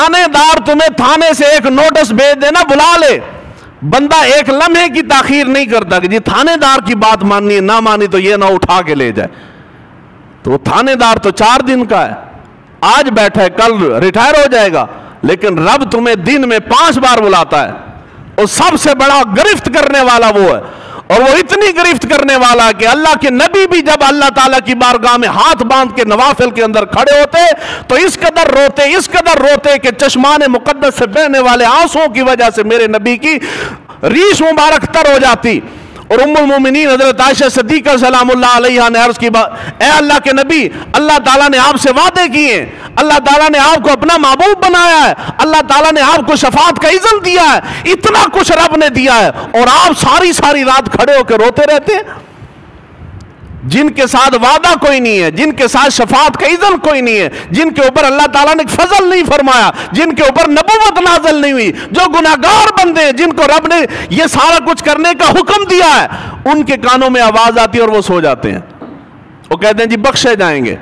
تھانے دار تمہیں تھانے سے ایک نوٹس بھیج دینا بلا لے، بندہ ایک لمحے کی تاخیر نہیں کرتا کہ جی تھانے دار کی بات ماننی ہے، نہ مانی تو یہ نہ اٹھا کے لے جائے. تو تھانے دار تو 4 دن کا ہے، آج بیٹھا ہے کل ریٹائر ہو جائے گا، لیکن رب تمہیں دن میں 5 بار بلاتا ہے. اور سب سے بڑا گرفت کرنے والا وہ ہے، اور وہ اتنی گرفت کرنے والا کہ اللہ کے نبی بھی جب اللہ تعالیٰ کی بارگاہ میں ہاتھ باندھ کے نوافل کے اندر کھڑے ہوتے تو اس قدر روتے کہ چشمان مقدس سے بہنے والے آنسوؤں کی وجہ سے میرے نبی کی ریش مبارک تر ہو جاتی. اور ام المومنین حضرت عائشہ صدیقہ سلام اللہ علیہا نے عرض کی اے اللہ کے نبی، اللہ تعالیٰ نے آپ سے وعدے کیے ہیں، اللہ تعالیٰ نے آپ کو اپنا محبوب بنایا ہے، اللہ تعالیٰ نے آپ کو شفاعت کا اذن دیا ہے، اتنا کچھ رب نے دیا ہے، اور آپ ساری رات کھڑے ہو کے روتے رہتے ہیں. جن کے ساتھ وعدہ کوئی نہیں ہے، جن کے ساتھ شفاعت کا اذن کوئی نہیں ہے، جن کے اوپر اللہ تعالیٰ نے فضل نہیں فرمایا، جن کے اوپر نبوت نازل نہیں ہوئی، جو گناہگار بندے ہیں جن کو رب نے یہ سارا کچھ کرنے کا حکم دیا ہے، ان کے کانوں میں آواز آتی ہے اور وہ سو جاتے ہیں. وہ کہتے ہیں جی بخشے جائیں گے.